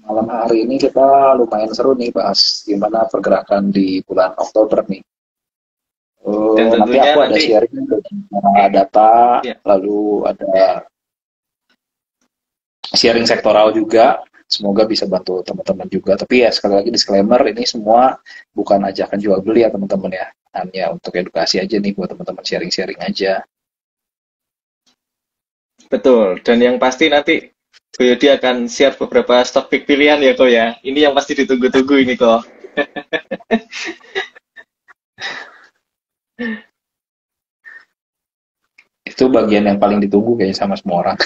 Malam hari ini kita lumayan seru nih bahas gimana pergerakan di bulan Oktober nih. Dan Nanti tentunya aku ada nanti sharing beberapa data, ya lalu ada sharing sektoral juga. Semoga bisa bantu teman-teman juga. Tapi ya sekali lagi disclaimer, ini semua bukan ajakan jual beli ya teman-teman ya. Hanya untuk edukasi aja nih buat teman-teman sharing-sharing aja. betul. Dan yang pasti nanti Ko Yudi akan share beberapa stok pick pilihan ya Ko ya. Ini yang pasti ditunggu-tunggu ini Ko. Itu bagian yang paling ditunggu kayaknya sama semua orang.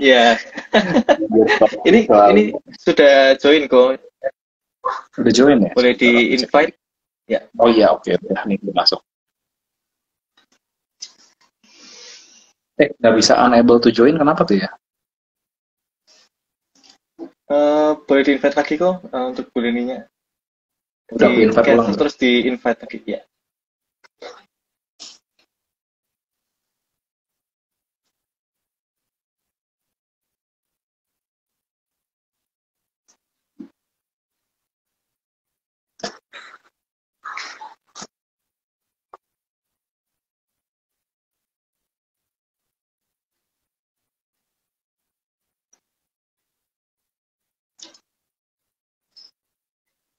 Ya, Biar ini selalu. sudah join Ko. Udah join ya? Boleh Sebentar di aku cek lagi. invite. Ya. Oh iya, oke. Udah nih udah masuk. Nggak bisa unable to join, kenapa tuh ya? Boleh di invite lagi Ko untuk bulininya. Udah Di aku invite ulang cancel tuh. terus di invite lagi ya.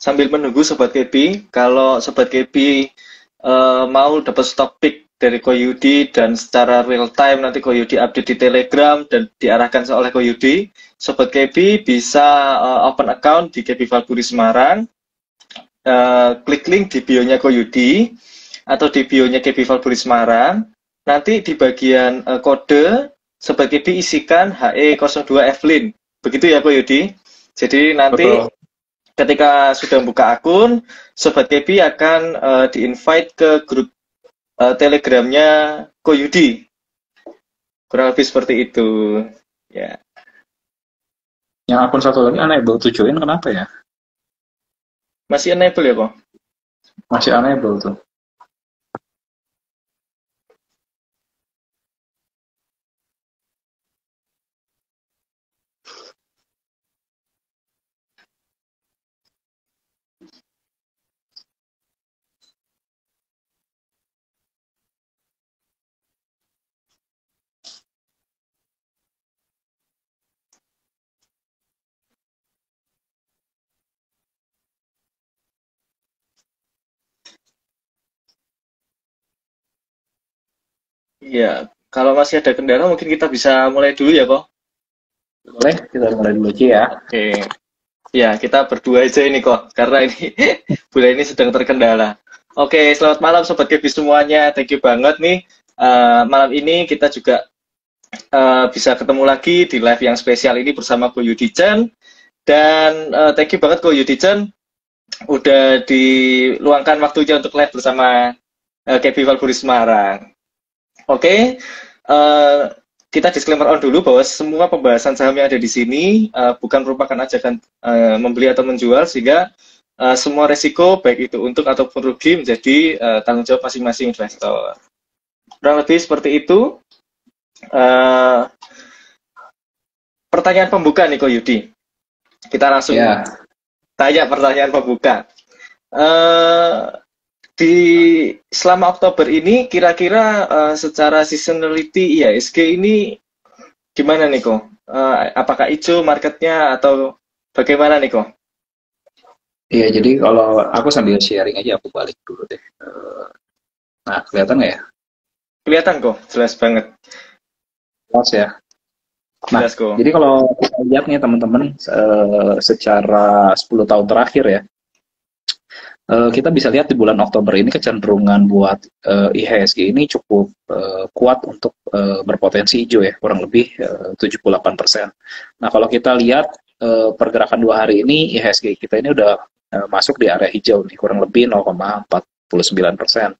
Sambil menunggu Sobat Kebi, kalau Sobat Kebi mau dapat stock pick dari Koyudi dan secara real time nanti Koyudi update di Telegram dan diarahkan oleh Koyudi, Sobat Kebi bisa open account di Kebi Valpuri Semarang, klik link di bio-nya Koyudi atau di bio-nya Kebi Valpuri Semarang, nanti di bagian kode Sobat Kebi isikan HE02 Evelyn. Begitu ya Koyudi. Jadi nanti Betul. ketika sudah buka akun, Sobat Kebi akan di-invite ke grup Telegramnya Koyudi. Kurang lebih seperti itu. Ya, Yang akun satu lagi unable to join, kenapa ya? masih enable ya kok? Masih unable tuh. Iya, kalau masih ada kendala mungkin kita bisa mulai dulu ya kok. Boleh, kita mulai dulu aja ya. Oke, ya kita berdua aja ini kok, karena ini bulan ini sedang terkendala. Oke, selamat malam Sobat Kebi semuanya. Thank you banget nih. Malam ini kita juga bisa ketemu lagi di live yang spesial ini bersama Ko Yudi Chen. Dan thank you banget Ko Yudi Chen udah diluangkan waktunya untuk live bersama KB Valpuri Semarang. Oke, kita disclaimer on dulu bahwa semua pembahasan saham yang ada di sini bukan merupakan ajakan membeli atau menjual, sehingga semua resiko baik itu untung ataupun rugi menjadi tanggung jawab masing-masing investor. Kurang lebih seperti itu. Uh, Pertanyaan pembuka nih Ko Yudi. Kita langsung Ya, tanya pertanyaan pembuka. Di selama Oktober ini kira-kira secara seasonality IHSG ini gimana nih Ko? Apakah hijau marketnya atau bagaimana nih Ko? iya jadi kalau aku sambil sharing aja, aku balik dulu deh. Nah, kelihatan nggak ya? Kelihatan Ko, jelas banget. Jelas ya. Nah, Jelas Ko. jadi kalau kita lihat nih teman-teman, secara 10 tahun terakhir ya, kita bisa lihat di bulan Oktober ini kecenderungan buat IHSG ini cukup kuat untuk berpotensi hijau ya, kurang lebih 78%. Nah, kalau kita lihat pergerakan 2 hari ini, IHSG kita ini udah masuk di area hijau nih, kurang lebih 0,49%.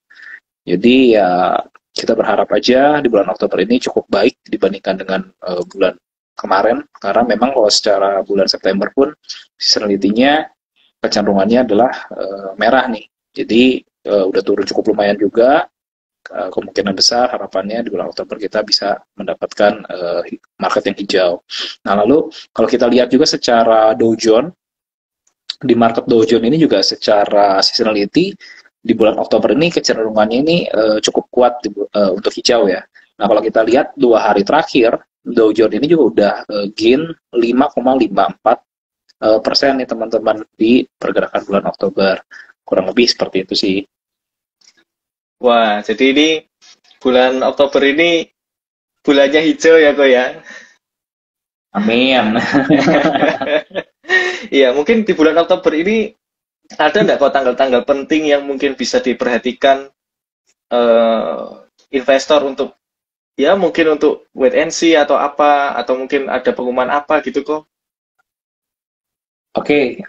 Jadi ya kita berharap aja di bulan Oktober ini cukup baik dibandingkan dengan bulan kemarin, karena memang kalau secara bulan September pun seasonality-nya kecenderungannya adalah merah nih. Jadi udah turun cukup lumayan juga. kemungkinan besar harapannya di bulan Oktober kita bisa mendapatkan market yang hijau. Nah, lalu kalau kita lihat juga secara Dow Jones, di market Dow Jones ini juga secara seasonality di bulan Oktober ini kecenderungannya ini cukup kuat untuk hijau ya. Nah, kalau kita lihat 2 hari terakhir, Dow Jones ini juga udah gain 5,54% nih teman-teman di pergerakan bulan Oktober. Kurang lebih seperti itu sih. Wah, jadi ini bulan Oktober ini bulannya hijau ya kok ya. Amin. Iya, mungkin di bulan Oktober ini ada nggak kok tanggal-tanggal penting yang mungkin bisa diperhatikan investor untuk ya mungkin untuk wait and see atau apa, atau mungkin ada pengumuman apa gitu kok? Oke,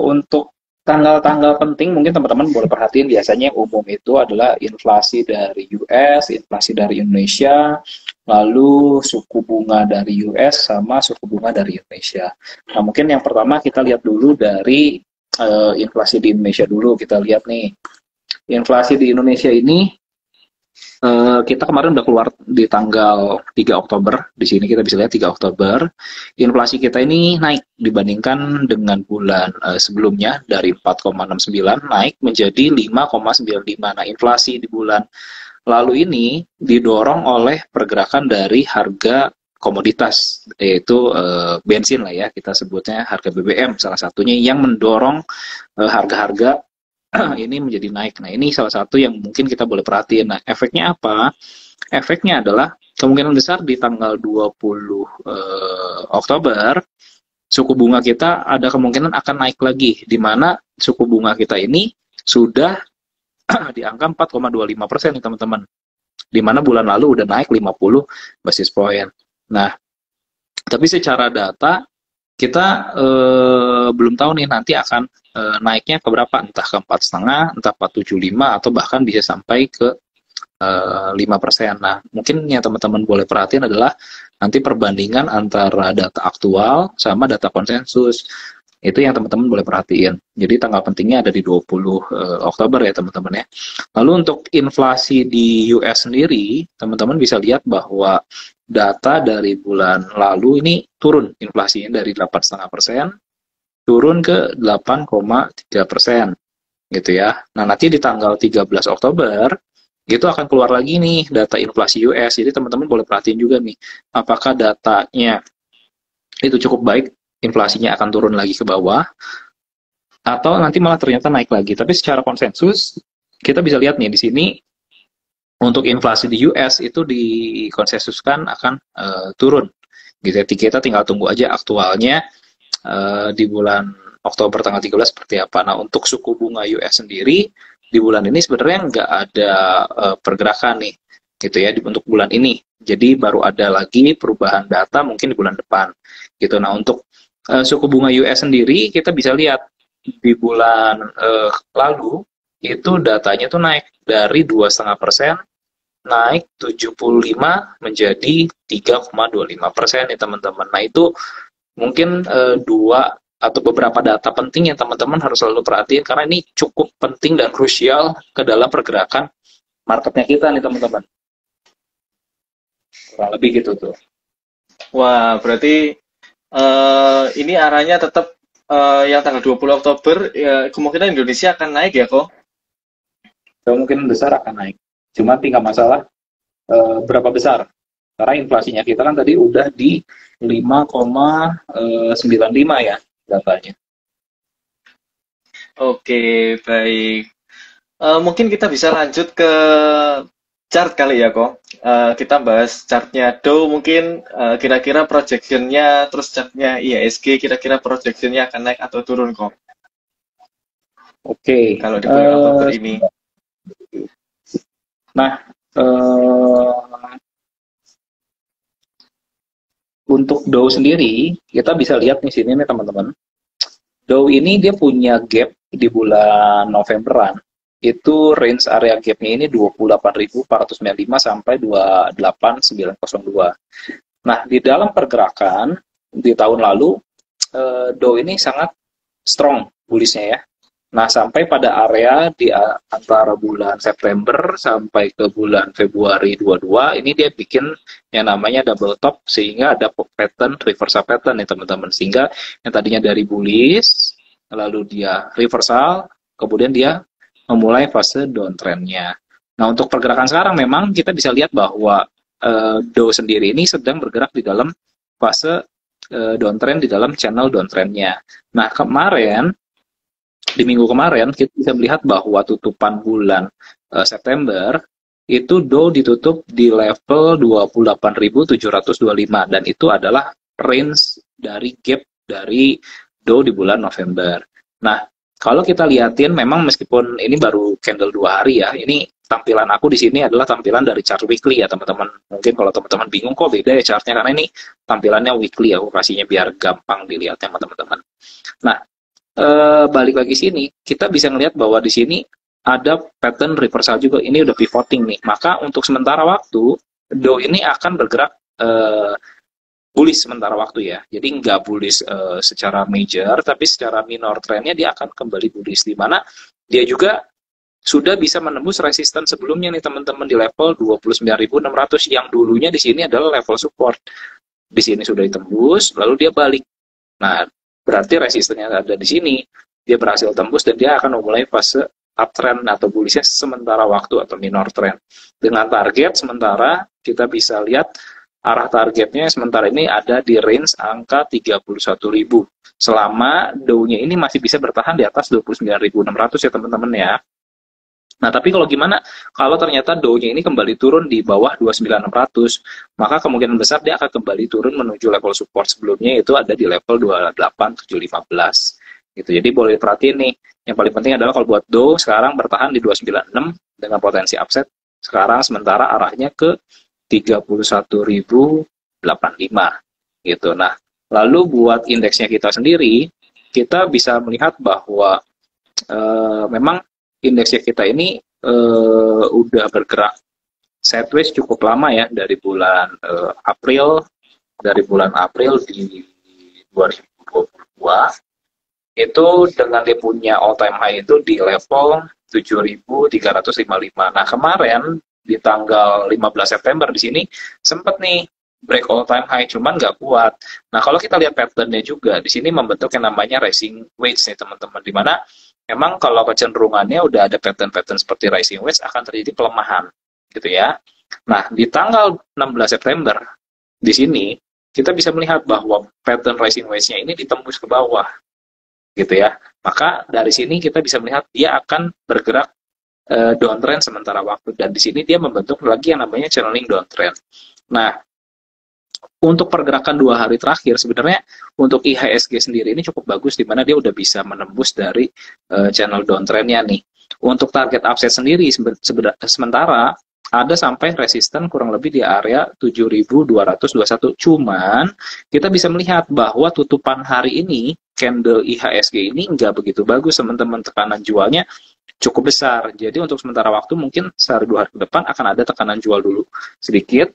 untuk tanggal-tanggal penting mungkin teman-teman boleh perhatiin, biasanya yang umum itu adalah inflasi dari US, inflasi dari Indonesia, lalu suku bunga dari US sama suku bunga dari Indonesia. Nah, mungkin yang pertama kita lihat dulu dari inflasi di Indonesia dulu. Kita lihat nih, inflasi di Indonesia ini kita kemarin udah keluar di tanggal 3 Oktober. Di sini kita bisa lihat 3 Oktober. Inflasi kita ini naik dibandingkan dengan bulan sebelumnya, dari 4,69 naik menjadi 5,95. Nah, inflasi di bulan lalu ini didorong oleh pergerakan dari harga komoditas, yaitu bensin lah ya, kita sebutnya harga BBM salah satunya yang mendorong harga-harga ini menjadi naik. Nah, ini salah satu yang mungkin kita boleh perhatiin. Nah, efeknya apa? Efeknya adalah kemungkinan besar di tanggal 20 Oktober, suku bunga kita ada kemungkinan akan naik lagi, di mana suku bunga kita ini sudah di angka 4,25% nih teman-teman. Di mana bulan lalu udah naik 50 basis point. Nah, tapi secara data kita belum tahu nih nanti akan naiknya ke berapa, entah ke 4,5, entah 4,75, atau bahkan bisa sampai ke 5%. Nah, mungkin yang teman-teman boleh perhatiin adalah nanti perbandingan antara data aktual sama data konsensus. Itu yang teman-teman boleh perhatiin. Jadi tanggal pentingnya ada di 20 Oktober ya teman-teman ya. Lalu untuk inflasi di US sendiri, teman-teman bisa lihat bahwa data dari bulan lalu ini turun inflasinya dari 8,5% turun ke 8,3% gitu ya. Nah, nanti di tanggal 13 Oktober itu akan keluar lagi nih data inflasi US. Jadi teman-teman boleh perhatiin juga nih, apakah datanya itu cukup baik, inflasinya akan turun lagi ke bawah, atau nanti malah ternyata naik lagi. Tapi secara konsensus kita bisa lihat nih di sini, untuk inflasi di US itu dikonsensuskan akan turun gitu ya. Kita tinggal tunggu aja aktualnya di bulan Oktober tanggal 13 seperti apa. Nah, untuk suku bunga US sendiri di bulan ini sebenarnya nggak ada pergerakan nih gitu ya untuk bulan ini. Jadi baru ada lagi perubahan data mungkin di bulan depan gitu. Nah, untuk suku bunga US sendiri kita bisa lihat di bulan lalu itu datanya tuh naik dari 2,5% naik 75 menjadi 3,25% nih teman-teman. Nah, itu mungkin dua atau beberapa data penting yang teman-teman harus selalu perhatiin, karena ini cukup penting dan krusial ke dalam pergerakan marketnya kita nih teman-teman. Kurang lebih gitu tuh. Wah, berarti ini arahnya tetap yang tanggal 20 Oktober ya, kemungkinan Indonesia akan naik ya kok? Kemungkinan besar akan naik. Cuma tinggal masalah berapa besar. Karena inflasinya kita kan tadi udah di 5,95 ya datanya. Oke, baik. Mungkin kita bisa lanjut ke chart kali ya kok. Kita bahas chartnya Dow mungkin kira-kira projection-nya, terus chartnya IHSG kira-kira projection-nya akan naik atau turun kok. Oke. Kalau di bulan Oktober ini. Nah, untuk Dow sendiri, kita bisa lihat di sini nih teman-teman. Dow ini dia punya gap di bulan Novemberan. Itu range area gap-nya ini 28.495 sampai 28.902. Nah, di dalam pergerakan di tahun lalu, Dow ini sangat strong bullish-nya ya. Nah, sampai pada area di antara bulan September sampai ke bulan Februari 22, ini dia bikin yang namanya double top, sehingga ada pattern, reversal pattern ya teman-teman. Sehingga yang tadinya dari bullish, lalu dia reversal, kemudian dia memulai fase downtrend-nya. Nah, untuk pergerakan sekarang memang kita bisa lihat bahwa Dow sendiri ini sedang bergerak di dalam fase downtrend, di dalam channel downtrend-nya. Nah, kemarin di minggu kemarin kita bisa melihat bahwa tutupan bulan September itu Dow ditutup di level 28.725 dan itu adalah range dari gap dari Dow di bulan November. Nah, kalau kita lihatin memang meskipun ini baru candle 2 hari ya, ini tampilan aku di sini adalah tampilan dari chart weekly ya teman-teman. Mungkin kalau teman-teman bingung kok beda ya chartnya, karena ini tampilannya weekly, aku kasihnya biar gampang dilihatnya sama teman-teman. Nah, balik lagi sini, kita bisa ngelihat bahwa di sini ada pattern reversal juga. Ini udah pivoting nih. Maka untuk sementara waktu, Dow ini akan bergerak bullish sementara waktu ya. Jadi nggak bullish secara major, tapi secara minor trendnya dia akan kembali bullish. Di mana dia juga sudah bisa menembus resisten sebelumnya nih teman-teman di level 29.600 yang dulunya di sini adalah level support. Di sini sudah ditembus, lalu dia balik. Nah, berarti resistennya ada di sini, dia berhasil tembus dan dia akan memulai fase uptrend atau bullishnya sementara waktu atau minor trend. Dengan target sementara kita bisa lihat arah targetnya sementara ini ada di range angka 31.000. Selama Dow-nya ini masih bisa bertahan di atas 29.600 ya teman-teman ya. Nah, tapi kalau gimana kalau ternyata Dow-nya ini kembali turun di bawah 29.600, maka kemungkinan besar dia akan kembali turun menuju level support sebelumnya, itu ada di level 28.715 gitu. Jadi boleh perhatiin nih, yang paling penting adalah kalau buat Dow sekarang bertahan di 296 dengan potensi upset sekarang, sementara arahnya ke 31.085 gitu. Nah, lalu buat indeksnya kita sendiri, kita bisa melihat bahwa memang indeksnya kita ini udah bergerak sideways cukup lama ya dari bulan April di 2022 itu dengan dia punya all time high itu di level 7.355. Nah, kemarin di tanggal 15 September di sini sempat nih break all time high, cuman nggak kuat. Nah, kalau kita lihat patternnya juga di sini membentuk yang namanya rising wedge nih teman-teman, di mana memang kalau kecenderungannya udah ada pattern-pattern seperti rising wedge akan terjadi pelemahan gitu ya. Nah, di tanggal 16 September di sini kita bisa melihat bahwa pattern rising wedge-nya ini ditembus ke bawah gitu ya. Maka dari sini kita bisa melihat dia akan bergerak downtrend sementara waktu, dan di sini dia membentuk lagi yang namanya channeling downtrend. Nah, untuk pergerakan 2 hari terakhir sebenarnya untuk IHSG sendiri ini cukup bagus, di mana dia udah bisa menembus dari channel downtrendnya nih. Untuk target upside sendiri sementara ada sampai resisten kurang lebih di area 7.221. Cuman kita bisa melihat bahwa tutupan hari ini candle IHSG ini nggak begitu bagus teman-teman, tekanan jualnya cukup besar. Jadi untuk sementara waktu mungkin sehari 2 hari ke depan akan ada tekanan jual dulu sedikit.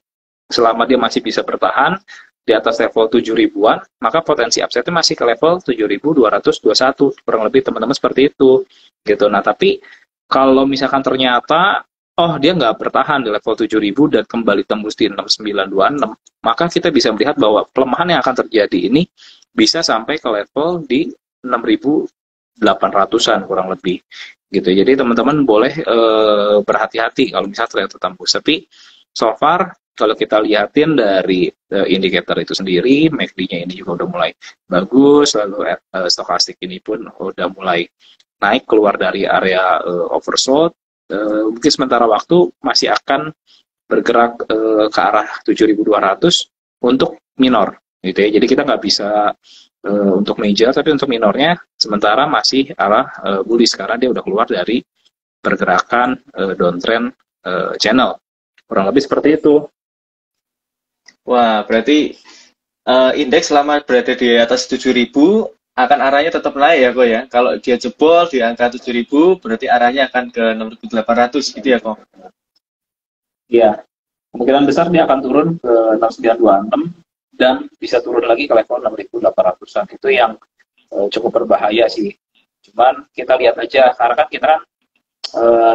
Selama dia masih bisa bertahan di atas level 7.000-an, maka potensi upside-nya masih ke level 7.221, kurang lebih teman-teman seperti itu gitu. Nah, tapi kalau misalkan ternyata dia nggak bertahan di level 7.000 dan kembali tembus di 6926, maka kita bisa melihat bahwa pelemahan yang akan terjadi ini bisa sampai ke level di 6.800-an kurang lebih gitu. Jadi teman-teman boleh berhati-hati kalau misalnya ternyata tembus. Tapi so far kalau kita lihatin dari indikator itu sendiri, MACD-nya ini juga udah mulai bagus, lalu stokastik ini pun udah mulai naik keluar dari area oversold. Mungkin sementara waktu masih akan bergerak ke arah 7.200 untuk minor gitu ya. Jadi kita nggak bisa untuk major, tapi untuk minornya sementara masih arah bullish karena dia udah keluar dari pergerakan downtrend channel, kurang lebih seperti itu. Wah, berarti indeks selama berada di atas 7.000 akan arahnya tetap naik ya kok ya. Kalau dia jebol di angka 7.000 berarti arahnya akan ke 6.800 gitu ya kok. Iya, kemungkinan besar dia akan turun ke 6926 dan bisa turun lagi ke level 6.800-an. Itu yang cukup berbahaya sih. Cuman kita lihat aja, karena kan kita kan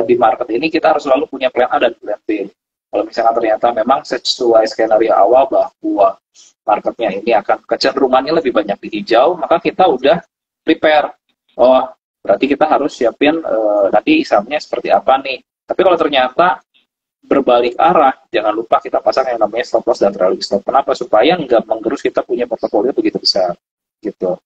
di market ini kita harus selalu punya plan A dan plan B. Kalau misalnya ternyata memang sesuai skenario awal bahwa marketnya ini akan kecenderungannya lebih banyak di hijau, maka kita udah prepare. Oh, berarti kita harus siapin nanti sahamnya seperti apa nih. Tapi kalau ternyata berbalik arah, jangan lupa kita pasang yang namanya stop loss dan trailing stop. Kenapa? Supaya nggak menggerus kita punya portofolio begitu besar. Gitu.